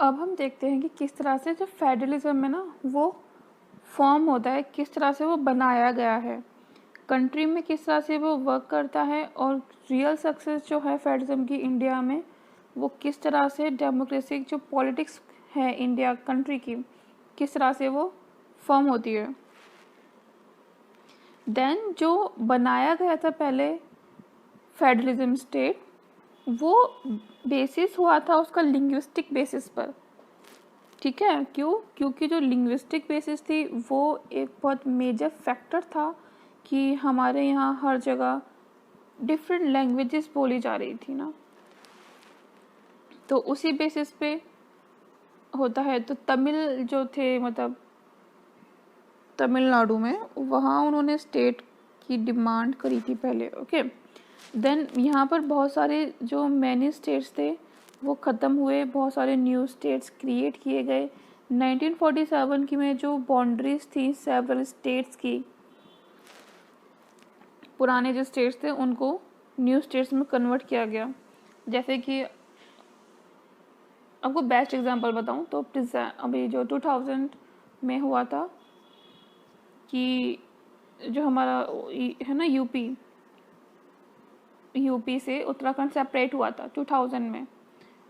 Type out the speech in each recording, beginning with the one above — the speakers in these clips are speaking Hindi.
अब हम देखते हैं कि किस तरह से जो फेडरलिज्म में ना वो फॉर्म होता है, किस तरह से वो बनाया गया है, कंट्री में किस तरह से वो वर्क करता है, और रियल सक्सेस जो है फेडरलिज्म की इंडिया में वो किस तरह से डेमोक्रेटिक जो पॉलिटिक्स है इंडिया कंट्री की किस तरह से वो फॉर्म होती है। देन जो बनाया गया था पहले फेडरलिज्म स्टेट, वो बेसिस हुआ था उसका लिंग्विस्टिक बेसिस पर। ठीक है, क्यों? क्योंकि जो लिंग्विस्टिक बेसिस थी वो एक बहुत मेजर फैक्टर था कि हमारे यहाँ हर जगह डिफरेंट लैंग्वेजेस बोली जा रही थी ना, तो उसी बेसिस पे होता है। तो तमिल जो थे, मतलब तमिलनाडु में, वहाँ उन्होंने स्टेट की डिमांड करी थी पहले। ओके, देन यहाँ पर बहुत सारे जो मैनी स्टेट्स थे वो ख़त्म हुए, बहुत सारे न्यू स्टेट्स क्रिएट किए गए। 1947 की में जो बाउंड्रीज थी सेवरल स्टेट्स की, पुराने जो स्टेट्स थे उनको न्यू स्टेट्स में कन्वर्ट किया गया। जैसे कि आपको बेस्ट एग्जांपल बताऊं तो अभी जो 2000 में हुआ था कि जो हमारा है ना यूपी से उत्तराखंड सेपरेट हुआ था 2000 में।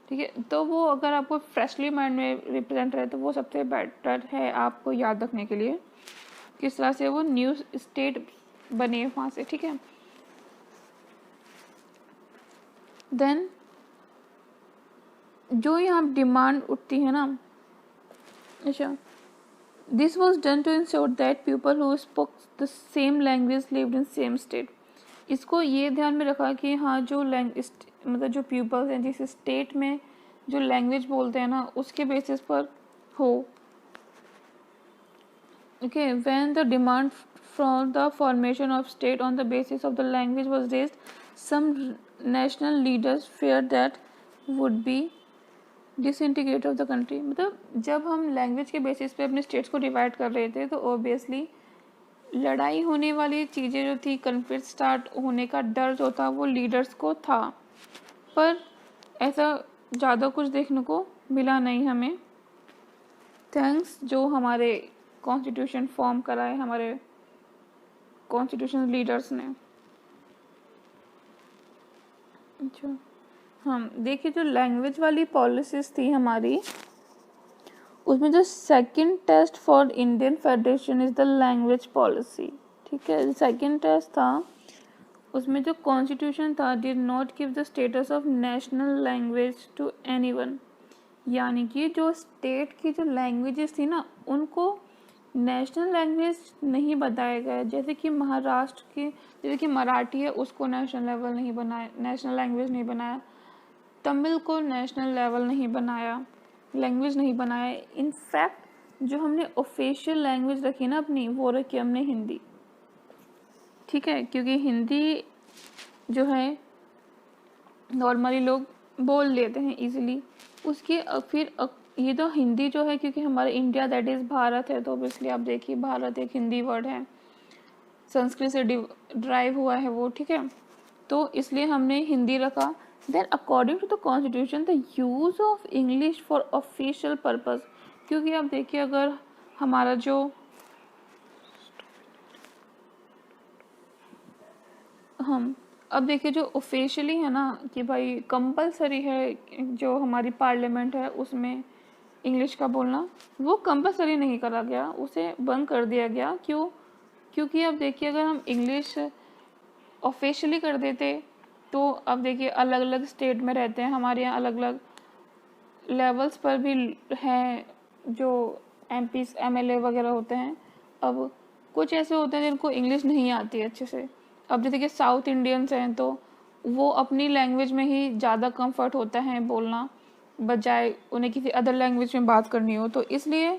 ठीक है, तो वो अगर आपको फ्रेशली माइंड में रिप्रेजेंट रहे तो वो सबसे बेटर है आपको याद रखने के लिए किस तरह से वो न्यू स्टेट बने वहाँ से। ठीक है, देन जो यहाँ डिमांड उठती है ना, अच्छा, this was done to ensure that people who spoke the same language lived in same state. इसको ये ध्यान में रखा कि हाँ जो मतलब जो पीपल्स हैं जिस स्टेट में जो लैंग्वेज बोलते हैं ना उसके बेसिस पर हो। Okay, when the demand from the formation of state on the basis of the language was raised, some national leaders fear that would be disintegrate of the country. मतलब जब हम लैंग्वेज के बेसिस पे अपने स्टेट्स को डिवाइड कर रहे थे तो ऑब्वियसली लड़ाई होने वाली चीज़ें जो थी, कन्फ्लिक्ट स्टार्ट होने का डर जो था वो लीडर्स को था, पर ऐसा ज़्यादा कुछ देखने को मिला नहीं हमें, थैंक्स जो हमारे कॉन्स्टिट्यूशन फॉर्म करा है हमारे कॉन्स्टिट्यूशन लीडर्स ने। अच्छा, हम देखिए जो लैंग्वेज वाली पॉलिसीज थी हमारी, उसमें जो second test for Indian federation is the language policy. ठीक है, सेकंड टेस्ट था, उसमें जो कॉन्स्टिट्यूशन था did not give the status of national language to anyone. यानी कि जो स्टेट की जो लैंग्वेजेस थी ना उनको नेशनल लैंग्वेज नहीं बताया गया। जैसे कि महाराष्ट्र की जैसे कि मराठी है उसको नेशनल लेवल नहीं बनाया, नेशनल लैंग्वेज नहीं बनाया। तमिल को नेशनल लेवल नहीं बनाया, लैंग्वेज नहीं बनाया। इनफैक्ट जो हमने ऑफिशियल लैंग्वेज रखी ना अपनी, वो रखी हमने हिंदी। ठीक है, क्योंकि हिंदी जो है नॉर्मली लोग बोल लेते हैं इजीली। उसके फिर ये तो हिंदी जो है, क्योंकि हमारे इंडिया दैट इज़ भारत है, तो ऑब्वियसली आप देखिए भारत एक हिंदी वर्ड है, संस्कृत से ड्राइव हुआ है वो। ठीक है, तो इसलिए हमने हिंदी रखा। Then according to the constitution the use of English for official purpose, क्योंकि आप देखिए अगर हमारा जो हम अब देखिए जो ऑफिशियली है ना कि भाई कंपलसरी है, जो हमारी पार्लियामेंट है उसमें इंग्लिश का बोलना, वो कंपलसरी नहीं करा गया, उसे बंद कर दिया गया। क्यों? क्योंकि अब देखिए अगर हम इंग्लिश ऑफिशियली कर देते तो अब देखिए अलग अलग स्टेट में रहते हैं, हमारे यहाँ अलग अलग लेवल्स पर भी हैं जो एमपी एमएलए वगैरह होते हैं। अब कुछ ऐसे होते हैं जिनको इंग्लिश नहीं आती है अच्छे से। अब जैसे कि साउथ इंडियंस हैं तो वो अपनी लैंग्वेज में ही ज़्यादा कंफर्ट होता है बोलना, बजाय उन्हें किसी अदर लैंग्वेज में बात करनी हो, तो इसलिए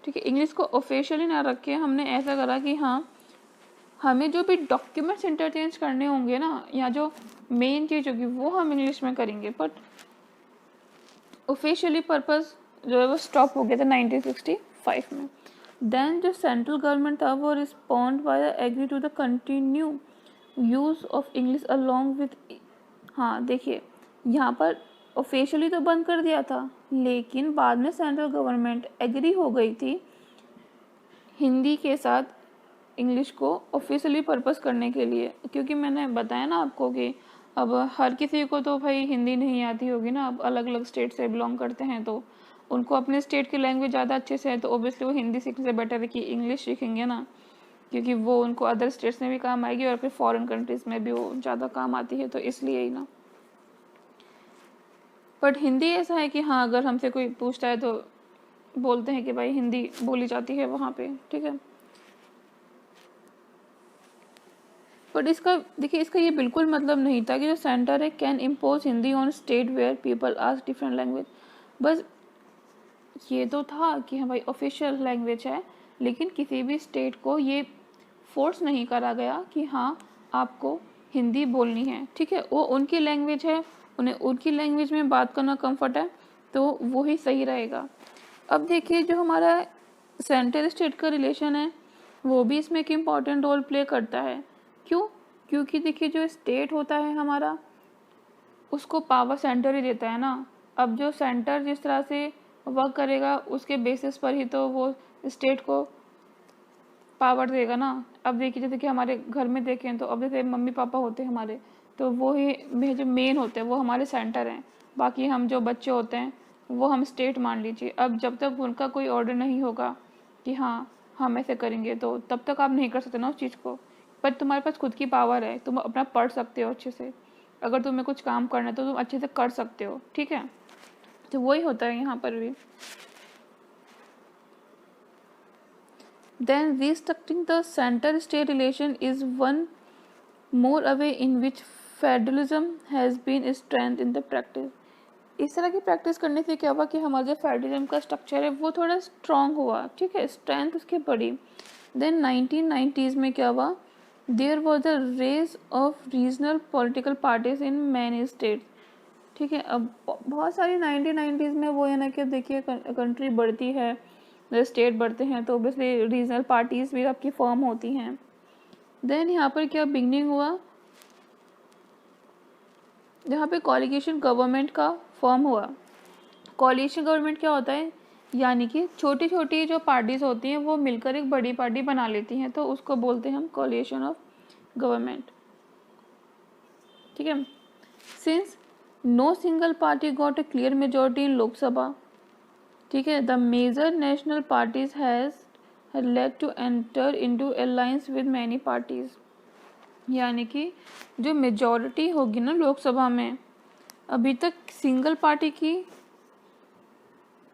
ठीक है इंग्लिश को ऑफिशियली ना रख के हमने ऐसा करा कि हाँ हमें जो भी डॉक्यूमेंट्स इंटरचेंज करने होंगे ना, या जो मेन चीज़ होगी वो हम इंग्लिश में करेंगे, बट ऑफिशियली पर्पस जो है वो स्टॉप हो गया था 1965 में। देन जो सेंट्रल गवर्नमेंट था वो respond by agree to the continue use of English along with. हाँ देखिए यहाँ पर ऑफिशियली तो बंद कर दिया था, लेकिन बाद में सेंट्रल गवर्नमेंट एग्री हो गई थी हिंदी के साथ इंग्लिश को ऑफिशियली पर्पस करने के लिए, क्योंकि मैंने बताया ना आपको कि अब हर किसी को तो भाई हिंदी नहीं आती होगी ना, अब अलग अलग स्टेट से बिलोंग करते हैं तो उनको अपने स्टेट की लैंग्वेज ज़्यादा अच्छे से है, तो ऑब्वियसली वो हिंदी सीखने से बेटर है कि इंग्लिश सीखेंगे ना, क्योंकि वो उनको अदर स्टेट्स में भी काम आएगी और फिर फॉरेन कंट्रीज़ में भी वो ज़्यादा काम आती है, तो इसलिए ही ना। बट हिंदी ऐसा है कि हाँ, अगर हमसे कोई पूछता है तो बोलते हैं कि भाई हिंदी बोली जाती है वहाँ पे, ठीक है। बट इसका देखिए, इसका ये बिल्कुल मतलब नहीं था कि जो सेंटर है can impose Hindi on state where people ask different language. बस ये तो था कि हाँ भाई ऑफिशियल लैंग्वेज है, लेकिन किसी भी स्टेट को ये फोर्स नहीं करा गया कि हाँ आपको हिंदी बोलनी है, ठीक है। वो उनकी लैंग्वेज है, उन्हें उनकी लैंग्वेज में बात करना कंफर्ट है, तो वो ही सही रहेगा। अब देखिए, जो हमारा सेंटर स्टेट का रिलेशन है वो भी इसमें एक इम्पॉर्टेंट रोल प्ले करता है। क्यों? क्योंकि देखिए, जो स्टेट होता है हमारा, उसको पावर सेंटर ही देता है ना। अब जो सेंटर जिस तरह से वर्क करेगा उसके बेसिस पर ही तो वो स्टेट को पावर देगा ना। अब देखिए, जैसे कि हमारे घर में देखें तो अब जैसे मम्मी पापा होते हैं हमारे, तो वो ही जो मेन होते हैं वो हमारे सेंटर हैं, बाकी हम जो बच्चे होते हैं वो हम स्टेट मान लीजिए। अब जब तक उनका कोई ऑर्डर नहीं होगा कि हाँ हम ऐसे करेंगे, तो तब तक आप नहीं कर सकते ना उस चीज़ को। पर तुम्हारे पास खुद की पावर है, तुम अपना पढ़ सकते हो अच्छे से, अगर तुम्हें कुछ काम करना है तो तुम अच्छे से कर सकते हो, ठीक है। तो वही होता है यहाँ पर भी। Then restructuring the center-state relation is one more way in which federalism has been strength in the practice. इस तरह की प्रैक्टिस करने से क्या हुआ कि हमारा जो फेडरलिज्म का स्ट्रक्चर है वो थोड़ा स्ट्रॉन्ग हुआ, ठीक है, स्ट्रेंथ उसकी बढ़ी। देन 1990s में क्या हुआ, there was a raise of regional political parties in many states, ठीक है। अब बहुत सारी 1990s में वो है ना कि देखिए कंट्री बढ़ती है, स्टेट बढ़ते हैं, तो ऑब्वियसली रीजनल पार्टीज़ भी आपकी फॉर्म होती हैं। देन यहाँ पर क्या बिगनिंग हुआ, जहाँ पे कॉलिगेशन गवर्नमेंट का फॉर्म हुआ। कॉलिगेशन गवर्नमेंट क्या होता है, यानी कि छोटी छोटी जो पार्टीज़ होती हैं वो मिलकर एक बड़ी पार्टी बना लेती हैं, तो उसको बोलते हैं हम कॉलिगेशन ऑफ गवर्नमेंट, ठीक है। Since no single party got a clear majority in Lok Sabha, ठीक है, the major national parties has led to enter into alliance with many parties, यानी कि जो मेजॉरिटी होगी ना लोकसभा में, अभी तक सिंगल पार्टी की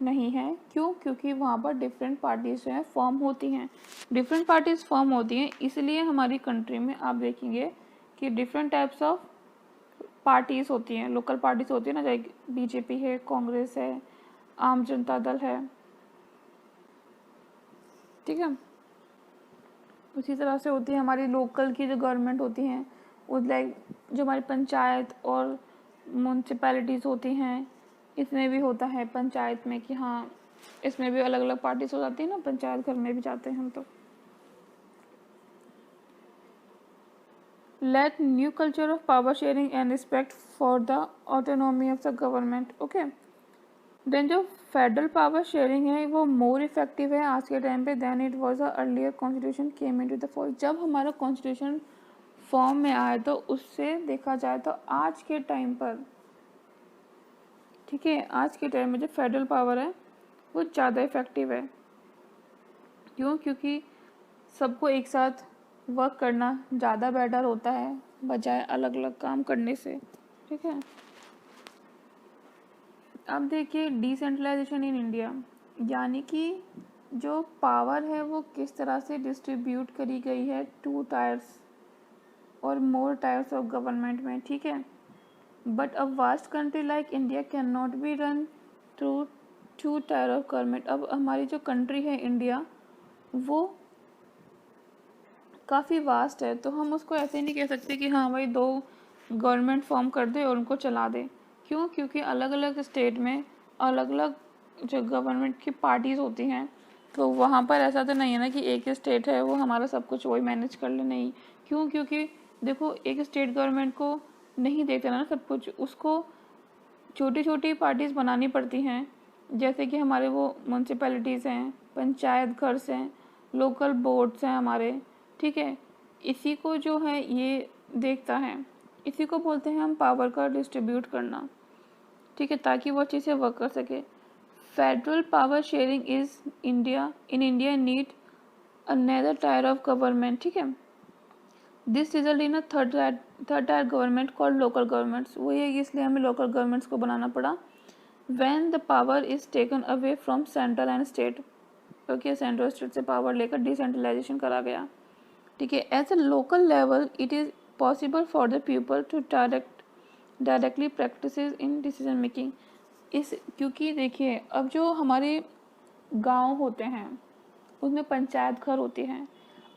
नहीं है। क्यों? क्योंकि वहाँ पर डिफरेंट पार्टीज जो हैं फॉर्म होती हैं, डिफरेंट पार्टीज फॉर्म होती हैं, इसलिए हमारी कंट्री में आप देखेंगे कि डिफरेंट टाइप्स ऑफ पार्टीज होती हैं, लोकल पार्टीज होती है ना, जैसे बीजेपी है, कांग्रेस है, आम जनता दल है, ठीक है। उसी तरह से होती है हमारी लोकल की जो गवर्नमेंट होती हैं, उस लाइक जो हमारी पंचायत और म्यूनसिपैलिटीज़ होती हैं, इसमें भी होता है पंचायत में कि हाँ इसमें भी अलग अलग पार्टीज हो जाती है ना, पंचायत घर में भी जाते हैं हम। तो let new culture of power sharing and respect for the autonomy of the government, okay. Then जो फेडरल पावर शेयरिंग है वो मोर इफेक्टिव है आज के टाइम पे than it was a earlier constitution came into the force. जब हमारा कॉन्स्टिट्यूशन फॉर्म में आया तो उससे देखा जाए तो आज के टाइम पर, ठीक है, आज के टाइम में जो फेडरल पावर है वो ज़्यादा इफेक्टिव है। क्यों? क्योंकि सबको एक साथ वर्क करना ज़्यादा बेटर होता है बजाय अलग अलग काम करने से, ठीक है। अब देखिए डिसेंट्रलाइजेशन इन इंडिया, यानी कि जो पावर है वो किस तरह से डिस्ट्रीब्यूट करी गई है टू टायर्स और मोर टायर्स ऑफ गवर्नमेंट में, ठीक है। But a vast country like India can not be run through two tier of government. अब हमारी जो कंट्री है इंडिया वो काफ़ी वास्ट है, तो हम उसको ऐसे नहीं कह सकते कि हाँ भाई दो गवर्नमेंट फॉर्म कर दे और उनको चला दे। क्यों? क्योंकि अलग अलग स्टेट में अलग अलग जो गवर्नमेंट की पार्टीज़ होती हैं, तो वहाँ पर ऐसा तो नहीं है ना कि एक ही स्टेट है वो हमारा सब कुछ वही मैनेज कर ले, नहीं। क्यों? क्योंकि देखो एक स्टेट गवर्नमेंट को नहीं देते ना सब कुछ, उसको छोटी छोटी पार्टीज़ बनानी पड़ती हैं, जैसे कि हमारे वो म्यूनसिपैलिटीज़ हैं, पंचायत घर हैं, लोकल बोर्ड्स हैं हमारे, ठीक है। इसी को जो है ये देखता है, इसी को बोलते हैं हम पावर का डिस्ट्रीब्यूट करना, ठीक है, ताकि वो अच्छे से वर्क कर सके। Federal power sharing is India need another tier of government, ठीक है। This result in a third tier government called local governments. वो ये इसलिए हमें लोकल गवर्नमेंट्स को बनाना पड़ा। When the power is taken away from central and state, क्योंकि सेंट्रल स्टेट से पावर लेकर डिसेंट्रलाइजेशन करा गया, ठीक है। As a local level it is possible for the people to directly practice in decision making. इस क्योंकि देखिए अब जो हमारे गांव होते हैं उसमें पंचायत घर होते हैं।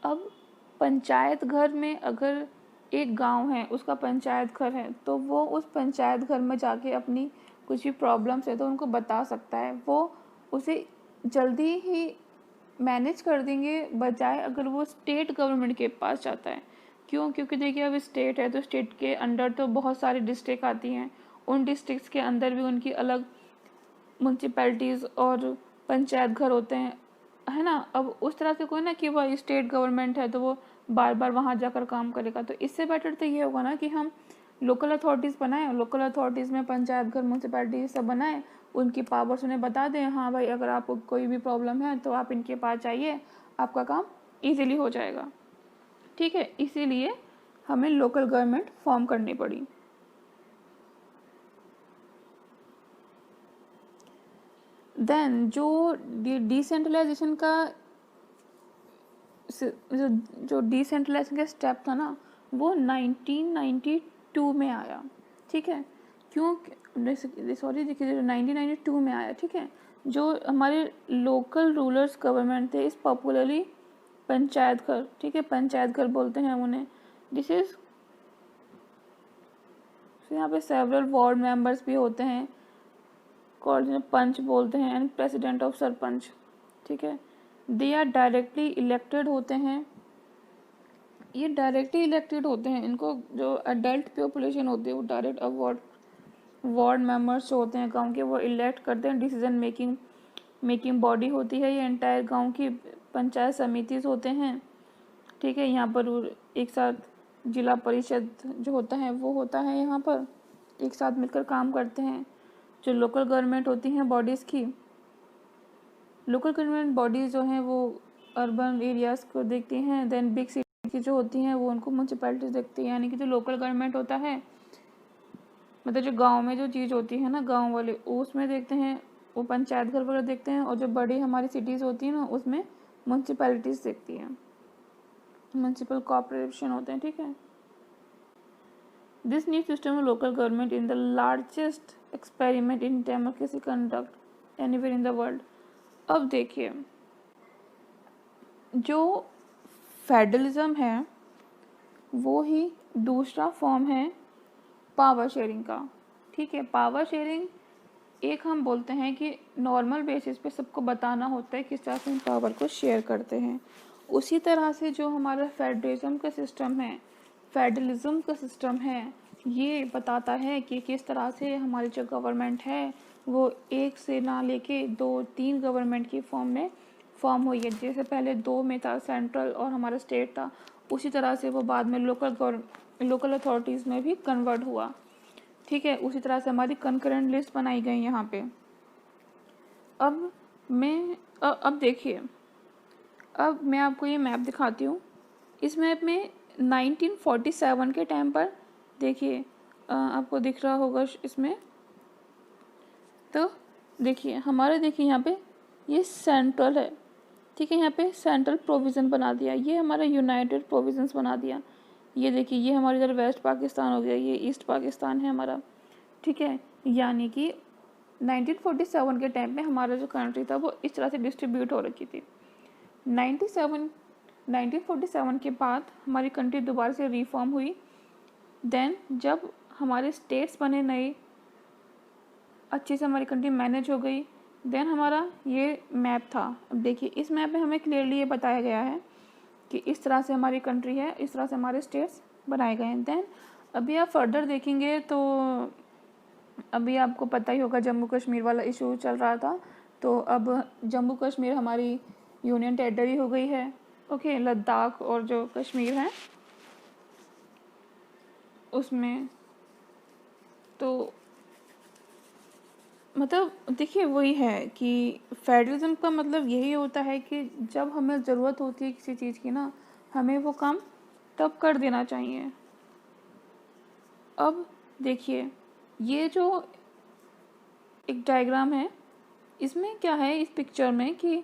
अब पंचायत घर में अगर एक गांव है उसका पंचायत घर है तो वो उस पंचायत घर में जाके अपनी कुछ भी प्रॉब्लम्स है तो उनको बता सकता है, वो उसे जल्दी ही मैनेज कर देंगे, बजाय अगर वो स्टेट गवर्नमेंट के पास जाता है। क्यों? क्योंकि देखिए अब स्टेट है तो स्टेट के अंडर तो बहुत सारी डिस्ट्रिक्ट आती हैं, उन डिस्ट्रिक्ट्स के अंदर भी उनकी अलग म्यूनसिपैलिटीज़ और पंचायत घर होते हैं, है ना। अब उस तरह से कोई ना कि वह स्टेट गवर्नमेंट है तो वो बार बार वहाँ जाकर काम करेगा, तो इससे बेटर तो ये होगा ना कि हम लोकल अथॉरिटीज़ बनाएं, लोकल अथॉरिटीज़ में पंचायत घर म्यूनसिपैलिटी सब बनाएं, उनकी पावर्स उन्हें बता दें, हाँ भाई अगर आपको कोई भी प्रॉब्लम है तो आप इनके पास जाइए, आपका काम ईजिली हो जाएगा, ठीक है। इसीलिए हमें लोकल गवर्नमेंट फॉर्म करनी पड़ी। देन जो डिसेंट्रलाइजेशन का जो डिसेंट्रलाइजेशन का स्टेप था ना वो 1992 में आया, ठीक है। क्यों? सॉरी देखिए 1992 में आया, ठीक है। जो हमारे लोकल रूलर्स गवर्नमेंट थे इस पॉपुलरली पंचायत घर, ठीक है, पंचायत घर बोलते हैं उन्हें। दिस इज यहाँ पे सेवरल वार्ड मेंबर्स भी होते हैं, कॉल्ड पंच बोलते हैं, एंड प्रेसिडेंट ऑफ सरपंच, ठीक है। दे आर डायरेक्टली इलेक्टेड होते हैं, ये डायरेक्टली इलेक्टेड होते हैं। इनको जो अडल्ट पॉपुलेशन होती है वो डायरेक्ट अब वार्ड मेंबर्स जो होते हैं गांव के वो इलेक्ट करते हैं। डिसीजन मेकिंग बॉडी होती है ये एंटायर गांव की, पंचायत समितिज होते हैं, ठीक है। यहाँ पर एक साथ जिला परिषद जो होता है वो होता है, यहाँ पर एक साथ मिलकर काम करते हैं। जो लोकल गवर्नमेंट होती हैं बॉडीज़ की, लोकल गवर्नमेंट बॉडीज़ जो हैं वो अर्बन एरियाज़ को देखती हैं, देन बिग सिटी की जो होती हैं वो उनको म्यूनसिपैलिटीज़ देखती हैं। यानी कि जो लोकल गवर्नमेंट होता है मतलब जो गांव में जो चीज़ होती है ना गांव वाले उसमें देखते हैं, वो पंचायत घर वगैरह देखते हैं, और जो बड़ी हमारी सिटीज़ होती हैं ना उसमें म्यूनसिपैलिटीज़ देखती हैं, म्यूनसिपल कॉर्पोरेशन होते हैं, ठीक है। This new system of local government in the largest experiment in democracy conduct anywhere in the world. अब देखिए जो फेडरलिज्म है वो ही दूसरा फॉर्म है पावर शेयरिंग का, ठीक है। पावर शेयरिंग एक हम बोलते हैं कि नॉर्मल बेसिस पे सबको बताना होता है किस तरह से हम पावर को शेयर करते हैं। उसी तरह से जो हमारा फेडरलिज्म का सिस्टम है ये बताता है कि किस तरह से हमारी जो गवर्नमेंट है वो एक से ना लेके 2-3 गवर्नमेंट की फॉर्म हुई है। जैसे पहले 2 में था, सेंट्रल और हमारा स्टेट था, उसी तरह से वो बाद में लोकल अथॉरिटीज़ में भी कन्वर्ट हुआ, ठीक है। उसी तरह से हमारी कंकरेंट लिस्ट बनाई गई यहाँ पे। अब देखिए, अब मैं आपको ये मैप दिखाती हूँ। इस मैप में 1947 के टाइम पर देखिए आपको दिख रहा होगा इसमें, तो देखिए हमारे देखिए यहाँ पे ये सेंट्रल है, ठीक है। यहाँ पे सेंट्रल प्रोविज़न बना दिया, ये हमारा यूनाइटेड प्रोविजंस बना दिया। ये देखिए ये हमारे इधर वेस्ट पाकिस्तान हो गया, ये ईस्ट पाकिस्तान है हमारा, ठीक है। यानी कि 1947 के टाइम में हमारा जो कंट्री था वो इस तरह से डिस्ट्रीब्यूट हो रखी थी। 1947 के बाद हमारी कंट्री दोबारा से रिफॉर्म हुई। देन जब हमारे स्टेट्स बने नए, अच्छे से हमारी कंट्री मैनेज हो गई, देन हमारा ये मैप था। अब देखिए इस मैप में हमें क्लियरली ये बताया गया है कि इस तरह से हमारी कंट्री है, इस तरह से हमारे स्टेट्स बनाए गए हैं। देन अभी आप फर्दर देखेंगे तो अभी आपको पता ही होगा जम्मू कश्मीर वाला इशू चल रहा था, तो अब जम्मू कश्मीर हमारी यूनियन टेरिटरी हो गई है। ओके, लद्दाख और जो कश्मीर है उसमें तो मतलब देखिए वही है कि फेडरलिज्म का मतलब यही होता है कि जब हमें ज़रूरत होती है किसी चीज़ की ना, हमें वो काम तब कर देना चाहिए। अब देखिए ये जो एक डायग्राम है, इसमें क्या है इस पिक्चर में कि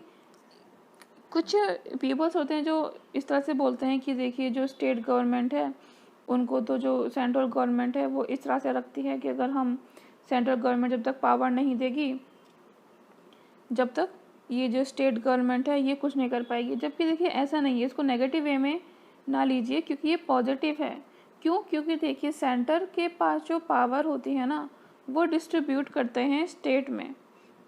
कुछ पीपल्स होते हैं जो इस तरह से बोलते हैं कि देखिए जो स्टेट गवर्नमेंट है उनको तो जो सेंट्रल गवर्नमेंट है वो इस तरह से रखती है कि अगर हम सेंट्रल गवर्नमेंट जब तक पावर नहीं देगी, जब तक ये जो स्टेट गवर्नमेंट है ये कुछ नहीं कर पाएगी। जबकि देखिए ऐसा नहीं है, इसको नेगेटिव वे में ना लीजिए क्योंकि ये पॉजिटिव है। क्यों? क्योंकि देखिए सेंटर के पास जो पावर होती है ना, वो डिस्ट्रीब्यूट करते हैं स्टेट में।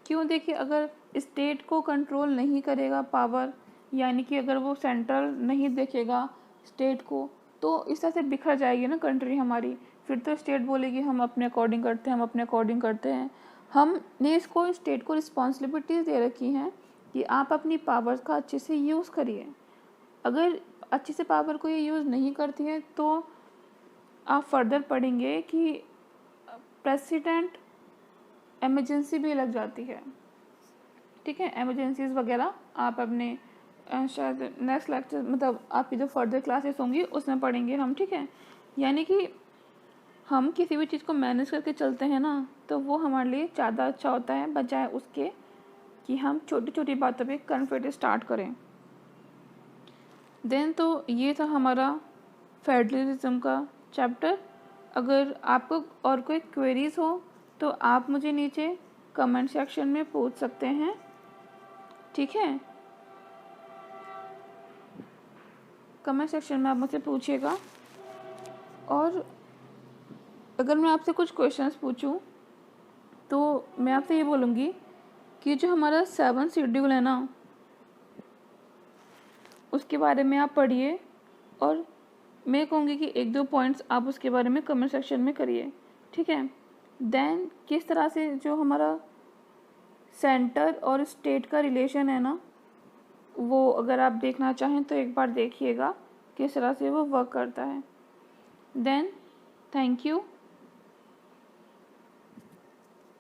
क्यों? देखिए अगर स्टेट को कंट्रोल नहीं करेगा पावर, यानी कि अगर वो सेंट्रल नहीं देखेगा स्टेट को, तो इस तरह से बिखर जाएगी ना कंट्री हमारी। फिर तो स्टेट बोलेगी हम अपने अकॉर्डिंग करते हैं, हम अपने अकॉर्डिंग करते हैं। हमने इसको स्टेट को रिस्पॉन्सिबिलिटीज़ दे रखी हैं कि आप अपनी पावर्स का अच्छे से यूज़ करिए। अगर अच्छे से पावर को ये यूज़ नहीं करती है तो आप फर्दर पढ़ेंगे कि प्रेसिडेंट एमरजेंसी भी लग जाती है। ठीक है, एमरजेंसीज वगैरह आप अपने शायद नेक्स्ट लेक्चर मतलब आपकी जो फर्दर क्लासेस होंगी उसमें पढ़ेंगे हम। ठीक है, यानी कि हम किसी भी चीज़ को मैनेज करके चलते हैं ना, तो वो हमारे लिए ज़्यादा अच्छा होता है बजाय उसके कि हम छोटी छोटी बातों पे कन्फ्लिक्ट स्टार्ट करें। देन तो ये था हमारा फेडरलिज्म का चैप्टर। अगर आपको और कोई क्वेरीज हो तो आप मुझे नीचे कमेंट सेक्शन में पूछ सकते हैं। ठीक है, कमेंट सेक्शन में आप मुझसे पूछिएगा। और अगर मैं आपसे कुछ क्वेश्चंस पूछूं तो मैं आपसे ये बोलूँगी कि जो हमारा 7 शेड्यूल है ना, उसके बारे में आप पढ़िए और मैं कहूँगी कि 1-2 पॉइंट्स आप उसके बारे में कमेंट सेक्शन में करिए। ठीक है, देन किस तरह से जो हमारा सेंटर और स्टेट का रिलेशन है ना, वो अगर आप देखना चाहें तो एक बार देखिएगा किस तरह से वो वर्क करता है। Then thank you.